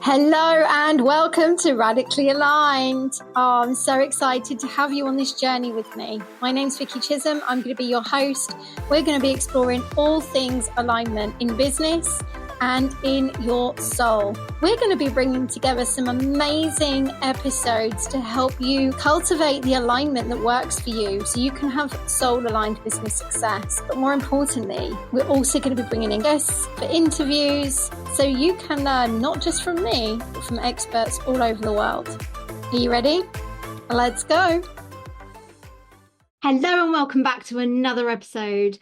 Hello and welcome to Radically Aligned. Oh, I'm so excited to have you on this journey with me. My name's Vicki Chisholm. I'm going to be your host. We're going to be exploring all things alignment in business and in your soul. We're going to be bringing together some amazing episodes to help you cultivate the alignment that works for you so you can have soul-aligned business success. But more importantly, we're also going to be bringing in guests for interviews so you can learn not just from me, but from experts all over the world. Are you ready? Let's go. Hello and welcome back to another episode.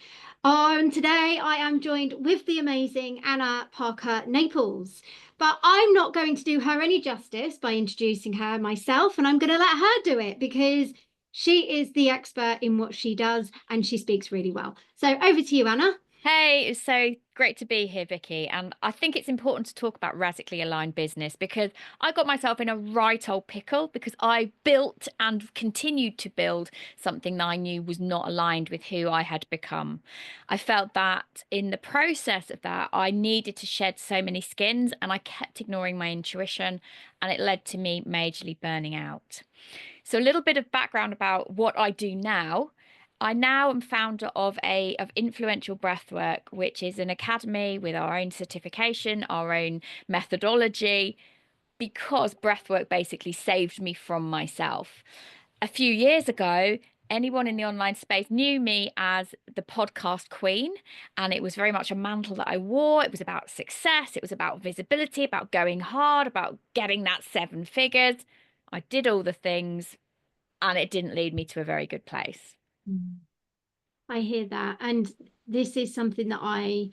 And today I am joined with the amazing Anna Parker-Naples. But I'm not going to do her any justice by introducing her myself, and I'm going to let her do it because she is the expert in what she does and she speaks really well. So over to you, Anna. Hey, it's so great to be here, Vicki. And I think it's important to talk about radically aligned business because I got myself in a right old pickle because I built and continued to build something that I knew was not aligned with who I had become. I felt that in the process of that, I needed to shed so many skins and I kept ignoring my intuition, and it led to me majorly burning out. So a little bit of background about what I do now. I now am founder of Influential Breathwork, which is an academy with our own certification, our own methodology, because breathwork basically saved me from myself. A few years ago, anyone in the online space knew me as the podcast queen, and it was very much a mantle that I wore. It was about success, it was about visibility, about going hard, about getting that 7 figures. I did all the things, and it didn't lead me to a very good place. I hear that. And this is something that I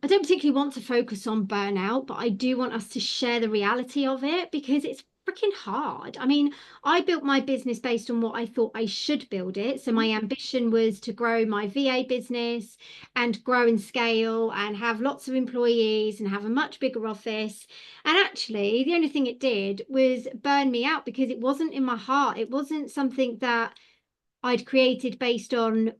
don't particularly want to focus on burnout, but I do want us to share the reality of it because it's freaking hard. I mean, I built my business based on what I thought I should build it. So my ambition was to grow my VA business and grow and scale and have lots of employees and have a much bigger office. And actually, the only thing it did was burn me out because it wasn't in my heart. It wasn't something that I'd created based on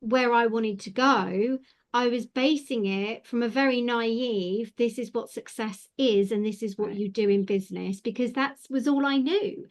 where I wanted to go. I was basing it from a very naive, this is what success is, and this is what you do in business, because that was all I knew.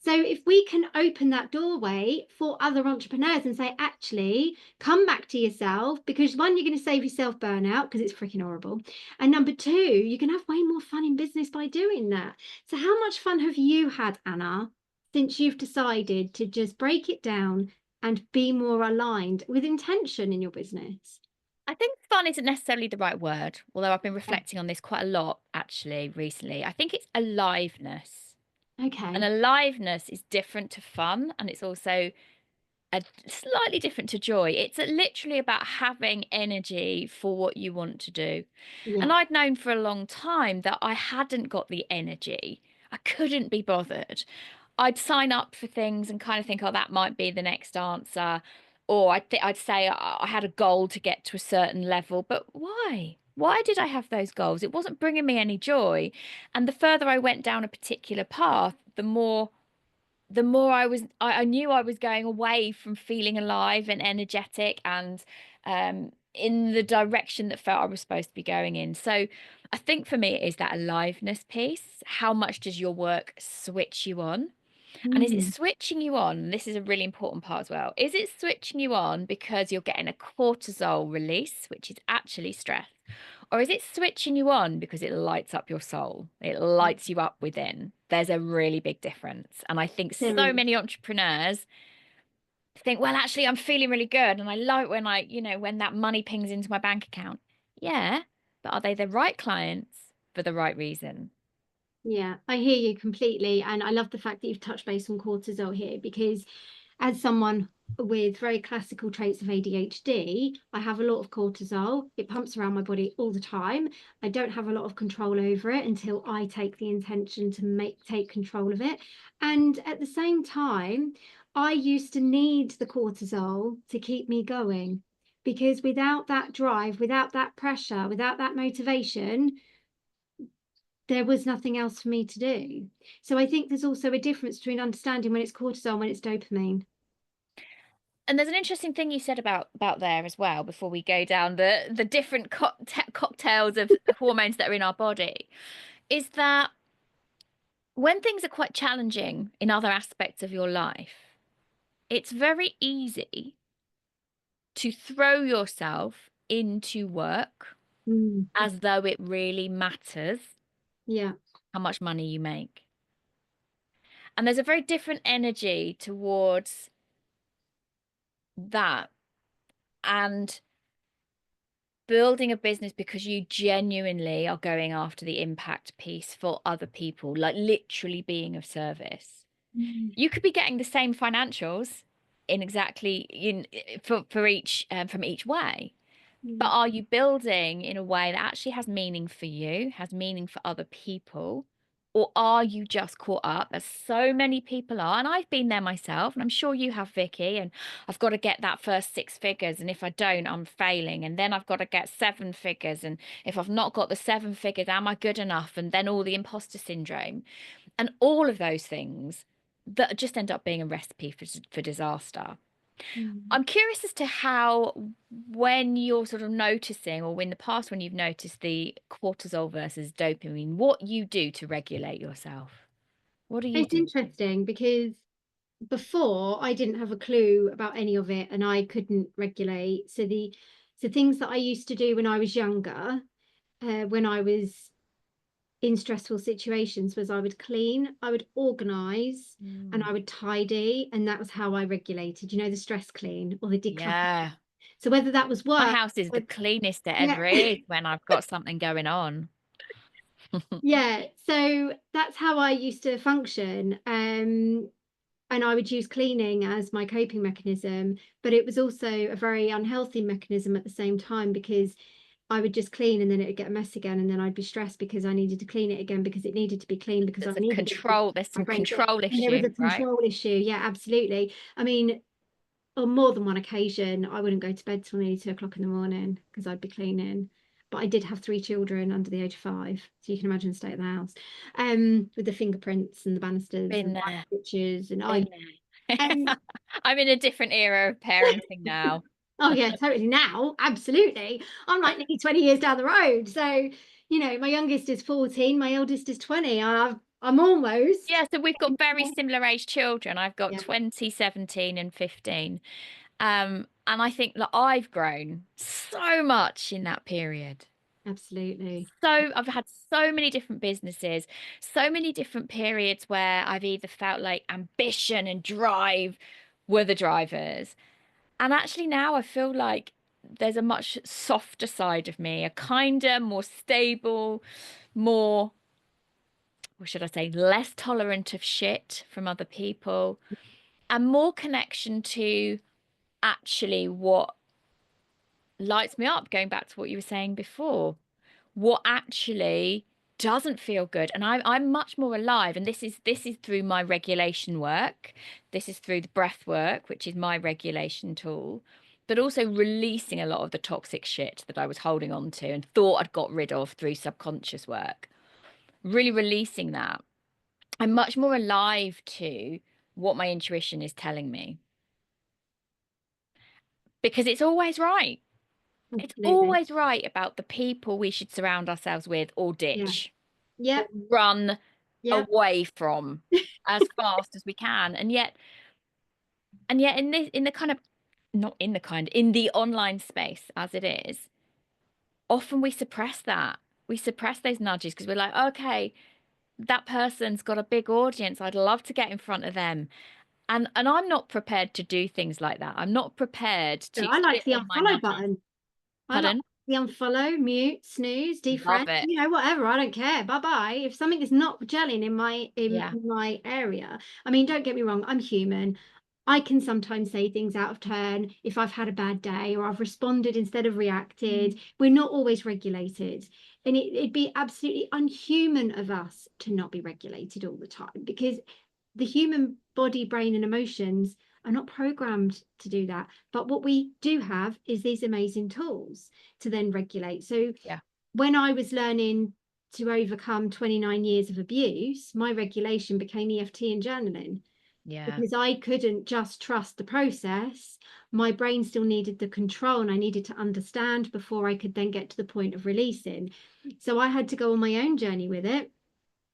So if we can open that doorway for other entrepreneurs and say, actually, come back to yourself, because one, you're going to save yourself burnout because it's freaking horrible. And number two, you can have way more fun in business by doing that. So how much fun have you had, Anna, since you've decided to just break it down and be more aligned with intention in your business? I think fun isn't necessarily the right word, although I've been reflecting on this quite a lot actually recently. I think it's aliveness. And Okay. aliveness is different to fun, and it's also slightly different to joy. It's literally about having energy for what you want to do. And Yeah. I'd known for a long time that I hadn't got the energy. I couldn't be bothered. I'd sign up for things and kind of think, oh, that might be the next answer. Or I'd say I had a goal to get to a certain level, but why? Why did I have those goals? It wasn't bringing me any joy. And the further I went down a particular path, the more I knew I was going away from feeling alive and energetic and in the direction that felt I was supposed to be going in. So I think for me it is that aliveness piece. How much does your work switch you on? And is it Mm. switching you on? This is a really important part as well. Is it switching you on because you're getting a cortisol release, which is actually stress? Or is it switching you on because it lights up your soul? It lights you up within. There's a really big difference. And I think There so is. many entrepreneurs think, well, actually, I'm feeling really good. And I like when when that money pings into my bank account. Yeah. But are they the right clients for the right reason? Yeah, I hear you completely. And I love the fact that you've touched base on cortisol here because as someone with very classical traits of ADHD, I have a lot of cortisol. It pumps around my body all the time. I don't have a lot of control over it until I take the intention to take control of it. And at the same time, I used to need the cortisol to keep me going because without that drive, without that pressure, without that motivation, there was nothing else for me to do. So I think there's also a difference between understanding when it's cortisol and when it's dopamine. And there's an interesting thing you said about there as well before we go down the different cocktails of hormones that are in our body. is that when things are quite challenging in other aspects of your life, it's very easy to throw yourself into work Mm. as though it really matters Yeah. how much money you make. And there's a very different energy towards that and building a business because you genuinely are going after the impact piece for other people, like literally being of service. Mm. You could be getting the same financials in exactly for each from each way. But Mm. are you building in a way that actually has meaning for you, has meaning for other people? Or are you just caught up, as so many people are? And I've been there myself, and I'm sure you have, Vicky. And I've got to get that first 6 figures. And if I don't, I'm failing. And then I've got to get 7 figures. And if I've not got the 7 figures, am I good enough? And then all the imposter syndrome and all of those things that just end up being a recipe for disaster. Mm. I'm curious as to how, when you're sort of noticing, or in the past when you've noticed the cortisol versus dopamine, what you do to regulate yourself. What do you It's do? interesting because before I didn't have a clue about any of it and I couldn't regulate. So things that I used to do when I was younger, when I was in stressful situations, was I would clean, I would organize, and Mm. I would tidy, and that was how I regulated, the stress clean or the declutter. Yeah. So whether that was My work house is the or, cleanest it yeah. ever is when I've got something going on. Yeah, so that's how I used to function. And I would use cleaning as my coping mechanism, but it was also a very unhealthy mechanism at the same time because I would just clean and then it would get a mess again, and then I'd be stressed because I needed to clean it again because it needed to be clean because I needed it to There's my some brain. control And there was issue, a right? control issue. Yeah, absolutely. I mean, on more than one occasion, I wouldn't go to bed till nearly 2 o'clock in the morning because I'd be cleaning. But I did have 3 children under the age of 5, so you can imagine the state of the house, with the fingerprints and the banisters Been and there, pictures, and been there. um, I'm in a different era of parenting now. oh yeah, totally. Now, absolutely. I'm like nearly 20 years down the road. So, my youngest is 14, my eldest is 20. I'm almost. Yeah, so we've got very similar age children. I've got Yeah, 20, 17, and 15. And I think that I've grown so much in that period. absolutely. So I've had so many different businesses, so many different periods where I've either felt like ambition and drive were the drivers. And actually now I feel like there's a much softer side of me, a kinder, more stable, more, what should I say, less tolerant of shit from other people, and more connection to actually what lights me up, going back to what you were saying before, what actually doesn't feel good. And I'm much more alive. And this is through my regulation work. This is through the breath work, which is my regulation tool, but also releasing a lot of the toxic shit that I was holding on to and thought I'd got rid of through subconscious work. Really releasing that. I'm much more alive to what my intuition is telling me because it's always right. It's Absolutely. always right about the people we should surround ourselves with or Yeah. ditch or Yeah. run Yeah. away from as fast as we can. And yet in the kind of not in the kind in the online space as it is, often we suppress that. We suppress those nudges because we're like, okay, that person's got a big audience. I'd love to get in front of them. And I'm not prepared to do things like that. I'm not prepared So to I like sit the on my unfollow nudges. button. I like Pardon? the unfollow, mute, snooze, defriend, Love it. whatever. I don't care. Bye bye. If something is not gelling in Yeah. my area, I mean, don't get me wrong, I'm human. I can sometimes say things out of turn if I've had a bad day or I've responded instead of reacted. We're not always regulated. And it'd be absolutely unhuman of us to not be regulated all the time because the human body, brain, and emotions are not programmed to do that. But what we do have is these amazing tools to then regulate. So Yeah. when I was learning to overcome 29 years of abuse, my regulation became EFT and journaling Yeah. because I couldn't just trust the process. My brain still needed the control and I needed to understand before I could then get to the point of releasing. So I had to go on my own journey with it.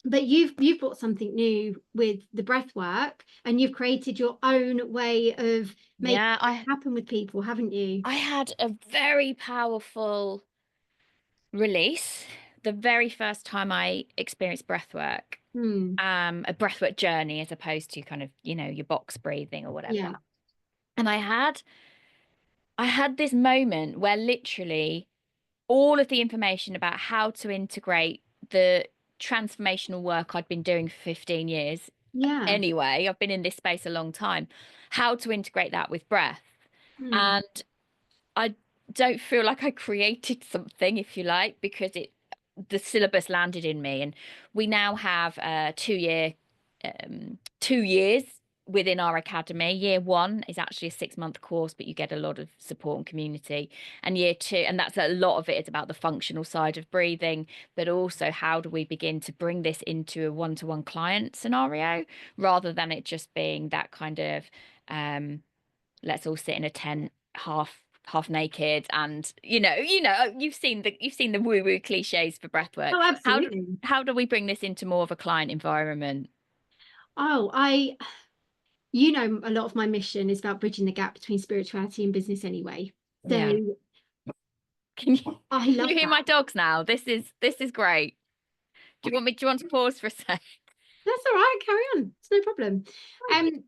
But you've brought something new with the breath work, and you've created your own way of making Yeah, it happen with people, haven't you? I had a very powerful release the very first time I experienced breath work, Hmm. a breathwork journey as opposed to kind of, your box breathing or whatever. Yeah. And I had this moment where literally all of the information about how to integrate the transformational work I'd been doing for 15 years Yeah. anyway, I've been in this space a long time, how to integrate that with breath. Hmm. And I don't feel like I created something, if you like, because the syllabus landed in me, and we now have a 2 years within our academy. Year one is actually a 6-month course, but you get a lot of support and community. And year two, and that's a lot of it is about the functional side of breathing, but also how do we begin to bring this into a one-to-one client scenario rather than it just being that kind of let's all sit in a tent half naked, and you've seen the woo woo cliches for breathwork. Oh, how do absolutely. how do we bring this into more of a client environment? Oh, a lot of my mission is about bridging the gap between spirituality and business anyway. Yeah. So can you I can you love hear that. my dogs now? This is great. Do you want to pause for a sec? That's all right. Carry on. It's no problem. Um,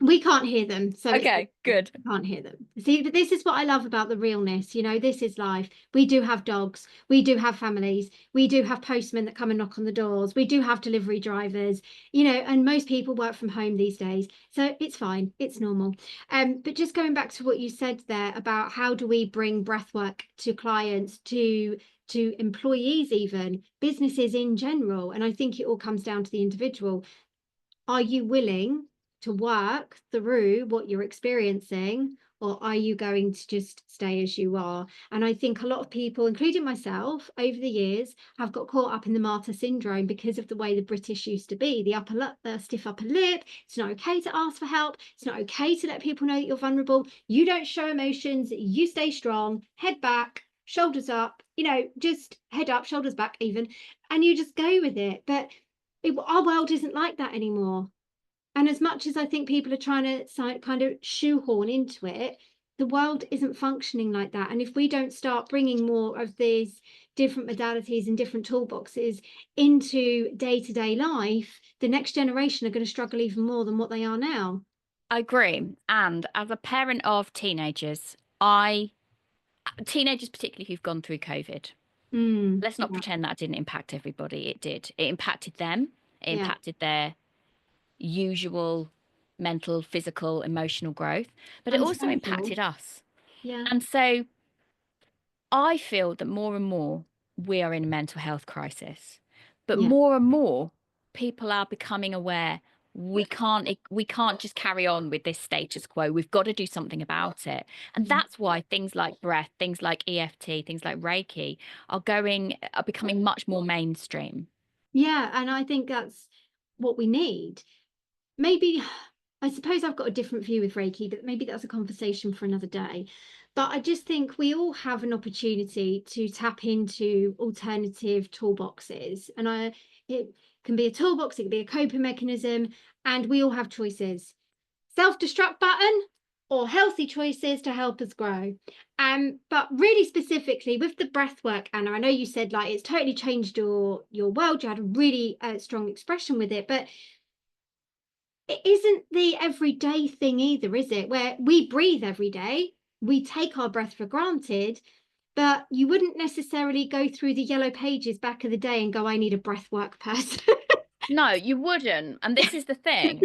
we can't hear them, so it's Okay, good. we can't hear them. See, but this is what I love about the realness. This is life. We do have dogs, we do have families, we do have postmen that come and knock on the doors, we do have delivery drivers, and most people work from home these days, so it's fine, it's normal. But just going back to what you said there about how do we bring breath work to clients, to employees, even businesses in general, and I think it all comes down to the individual. Are you willing to work through what you're experiencing, or are you going to just stay as you are? And I think a lot of people, including myself, over the years have got caught up in the martyr syndrome because of the way the British used to be. The stiff upper lip. It's not okay to ask for help. It's not okay to let people know that you're vulnerable. You don't show emotions. You stay strong, head back, shoulders up, just head up, shoulders back even, and you just go with it. But our world isn't like that anymore. And as much as I think people are trying to kind of shoehorn into it, the world isn't functioning like that. And if we don't start bringing more of these different modalities and different toolboxes into day-to-day life, the next generation are going to struggle even more than what they are now. I agree. And as a parent of teenagers particularly who've gone through COVID, let's not Yeah, pretend that didn't impact everybody. It did. It impacted them. It yeah. impacted their usual mental, physical, emotional growth, but it And also social. impacted us. Yeah, And so I feel that more and more we are in a mental health crisis, but yeah. more and more people are becoming aware we can't just carry on with this status quo. We've got to do something about it. And that's why things like breath, things like EFT, things like Reiki are becoming much more mainstream. Yeah, and I think that's what we need. Maybe, I suppose I've got a different view with Reiki, but maybe that's a conversation for another day. But I just think we all have an opportunity to tap into alternative toolboxes. It can be a toolbox, it can be a coping mechanism, and we all have choices. Self-destruct button or healthy choices to help us grow. But really specifically with the breath work, Anna, I know you said like it's totally changed your world. You had a really strong expression with it, but it isn't the everyday thing either, is it? Where we breathe every day, we take our breath for granted, but you wouldn't necessarily go through the yellow pages back of the day and go, I need a breath work person. No, you wouldn't. And this is the thing.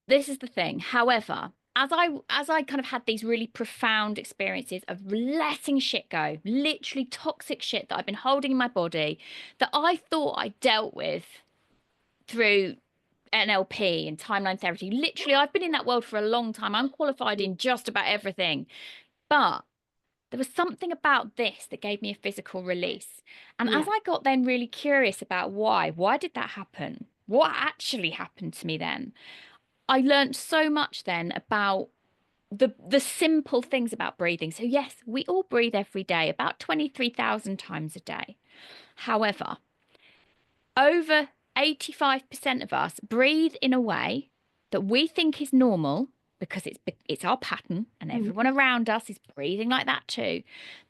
This is the thing. However, as I kind of had these really profound experiences of letting shit go, literally toxic shit that I've been holding in my body that I thought I dealt with through NLP and timeline therapy. Literally, I've been in that world for a long time. I'm qualified in just about everything. But there was something about this that gave me a physical release. And as Yeah, I got then really curious about why did that happen? What actually happened to me then? I learned so much then about the simple things about breathing. So yes, we all breathe every day, about 23,000 times a day. However, over 85% of us breathe in a way that we think is normal because it's our pattern and everyone around us is breathing like that too,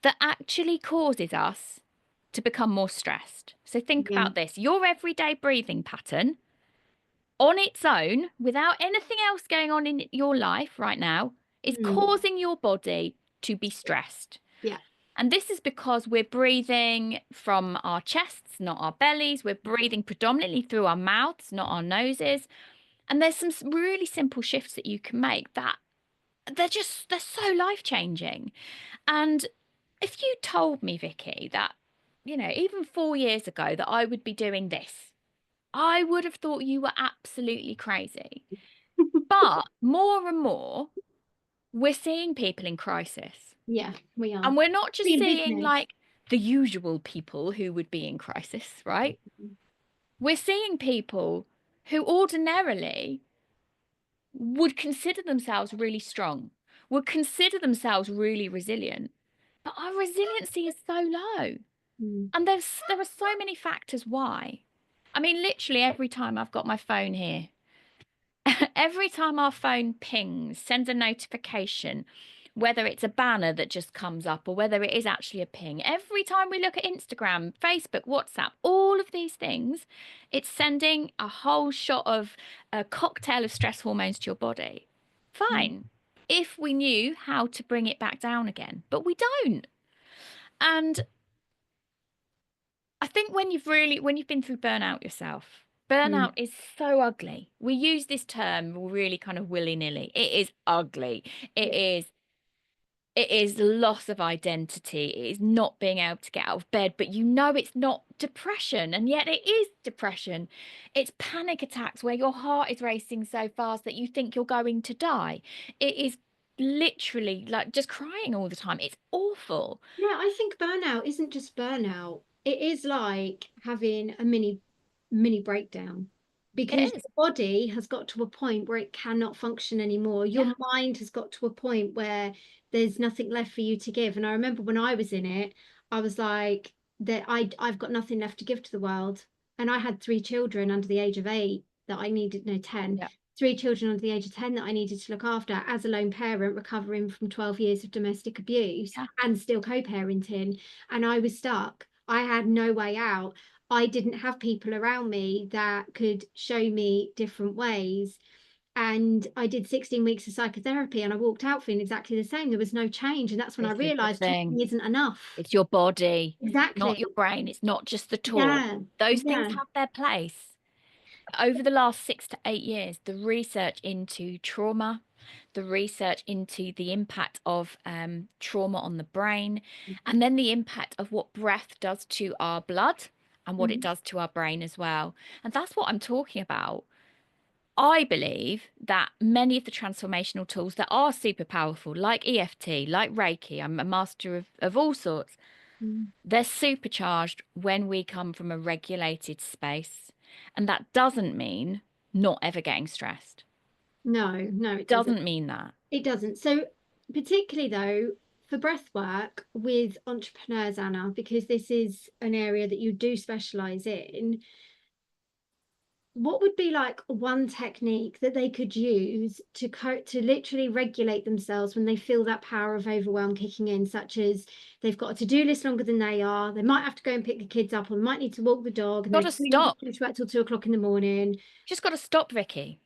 that actually causes us to become more stressed. So think Yeah. about this. Your everyday breathing pattern on its own, without anything else going on in your life right now, is Mm. causing your body to be stressed. Yeah. And this is because we're breathing from our chests, not our bellies. We're breathing predominantly through our mouths, not our noses. And there's some really simple shifts that you can make that they're so life-changing. And if you told me, Vicki, that, even 4 years ago that I would be doing this, I would have thought you were absolutely crazy. But more and more, we're seeing people in crisis. Yeah, we are. And we're not just In seeing business. like the usual people who would be in crisis, right? We're seeing people who ordinarily would consider themselves really strong, would consider themselves really resilient, but our resiliency is so low. Mm. And there are so many factors why. I mean, literally every time I've got my phone here, every time our phone pings, sends a notification, whether it's a banner that just comes up or whether it is actually a ping, every time we look at Instagram, Facebook, WhatsApp, all of these things, it's sending a whole shot of a cocktail of stress hormones to your body. Mm. Fine, if we knew how to bring it back down again, but we don't. And I think when you've been through burnout yourself, Mm. burnout is so ugly. We use this term really kind of willy-nilly. It is ugly. It Yeah. is it is loss of identity. It is not being able to get out of bed, but it's not depression, and yet it is depression. It's panic attacks where your heart is racing so fast that you think you're going to die. It is literally like just crying all the time. It's awful. Yeah, I think burnout isn't just burnout. It is like having a mini breakdown because It is. your body has got to a point where it cannot function anymore. Yeah. Your mind has got to a point where there's nothing left for you to give. And I remember when I was in it, I was like that I've got nothing left to give to the world. And I had 3 children under the age of 8 that I needed, no, 10. Yeah. 3 children under the age of 10 that I needed to look after as a lone parent recovering from 12 years of domestic abuse Yeah. and still co-parenting. And I was stuck. I had no way out. I didn't have people around me that could show me different ways. And I did 16 weeks of psychotherapy and I walked out feeling exactly the same. There was no change. And that's when I This is the realized thing. talking isn't enough. It's your body, not Exactly. your brain. It's not just the talk. Yeah. Those things Yeah. have their place. Over the last 6 to 8 years, the research into trauma, the research into the impact of trauma on the brain, and then the impact of what breath does to our blood and what it Mhm. does to our brain as well. And that's what I'm talking about. I believe that many of the transformational tools that are super powerful, like EFT, like Reiki, I'm a master of all sorts, Mm. they're supercharged when we come from a regulated space. And that doesn't mean not ever getting stressed. No, no, it doesn't. Doesn't mean that. It doesn't. So, particularly though, for breath work with entrepreneurs, Anna, because this is an area that you do specialize in, what would be like one technique that they could use to literally regulate themselves when they feel that power of overwhelm kicking in, such as they've got a to-do list longer than they are, they might have to go and pick the kids up, or might need to walk the dog, and Got they to really need stop. to finish work till 2 o'clock in the morning. Just got to stop, Vicky.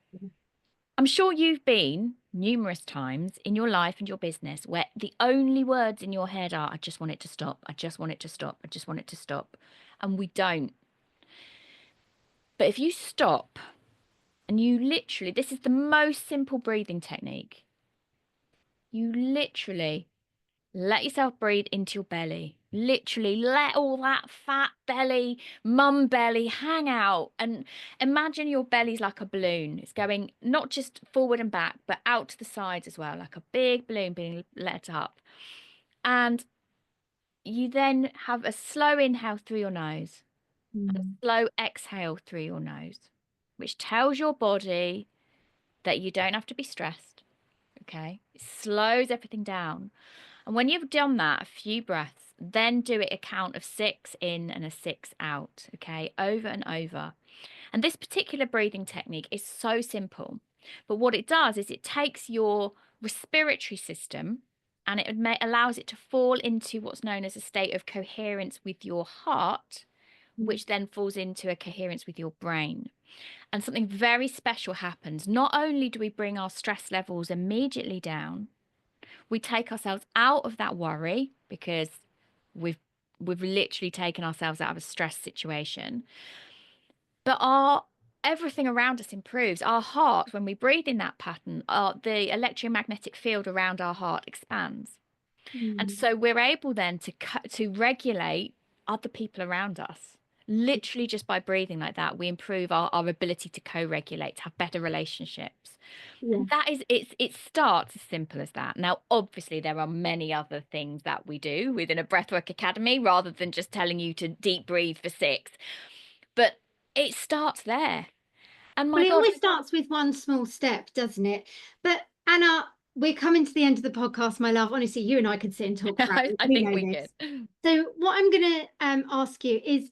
I'm sure you've been numerous times in your life and your business where the only words in your head are, I just want it to stop. I just want it to stop. I just want it to stop. And we don't. But if you stop and you literally, this is the most simple breathing technique. You literally let yourself breathe into your belly. Literally let all that fat belly, mum belly hang out and imagine your belly's like a balloon. It's going not just forward and back, but out to the sides as well, like a big balloon being let up. And you then have a slow inhale through your nose and a Mm. slow exhale through your nose, which tells your body that you don't have to be stressed. Okay. It slows everything down. And when you've done that a few breaths, then do it a count of 6 in and a 6 out, okay, over and over. And this particular breathing technique is so simple, but what it does is it takes your respiratory system and it allows it to fall into what's known as a state of coherence with your heart, which then falls into a coherence with your brain. And something very special happens. Not only do we bring our stress levels immediately down, we take ourselves out of that worry because we've literally taken ourselves out of a stress situation. But everything around us improves. Our heart, when we breathe in that pattern, the electromagnetic field around our heart expands. And so we're able then to regulate other people around us. Literally just by breathing like that, we improve our ability to co-regulate, to have better relationships. Yeah. And that is, it starts as simple as that. Now, obviously, there are many other things that we do within a Breathwork Academy rather than just telling you to deep breathe for 6. But it starts there. And my Well, it God, always starts with one small step, doesn't it? But Anna, we're coming to the end of the podcast, my love. Honestly, you and I could sit and talk for hours. I We think know we this. could. So what I'm going to ask you is,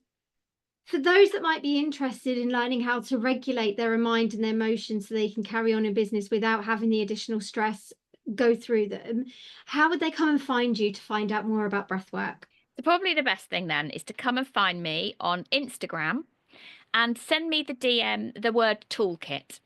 for those that might be interested in learning how to regulate their mind and their emotions so they can carry on in business without having the additional stress go through them, how would they come and find you to find out more about breathwork? So probably the best thing then is to come and find me on Instagram and send me the DM, the word toolkit.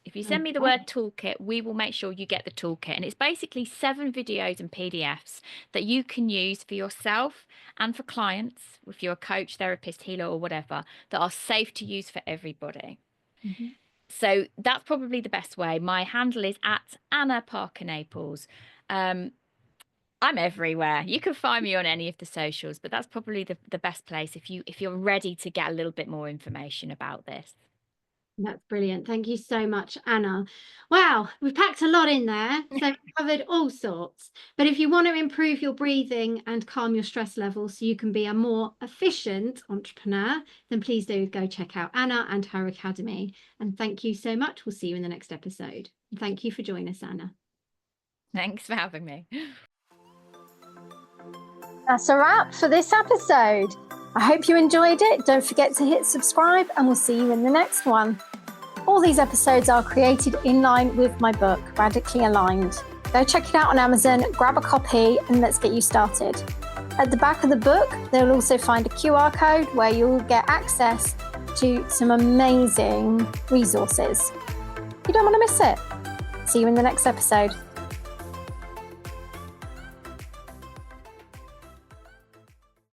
If you send me the word toolkit, we will make sure you get the toolkit. And it's basically 7 videos and PDFs that you can use for yourself and for clients, if you're a coach, therapist, healer, or whatever, that are safe to use for everybody. So that's probably the best way. My handle is at Anna Parker-Naples. I'm everywhere. You can find me on any of the socials, but that's probably the best place if you're ready to get a little bit more information about this. That's brilliant. Thank you so much, Anna. Wow, we've packed a lot in there. So we've covered all sorts. But if you want to improve your breathing and calm your stress levels so you can be a more efficient entrepreneur, then please do go check out Anna and her academy. And thank you so much. We'll see you in the next episode. And thank you for joining us, Anna. Thanks for having me. That's a wrap for this episode. I hope you enjoyed it. Don't forget to hit subscribe and we'll see you in the next one. All these episodes are created in line with my book, Radically Aligned. Go check it out on Amazon, grab a copy and let's get you started. At the back of the book, they'll also find a QR code where you'll get access to some amazing resources. You don't want to miss it. See you in the next episode.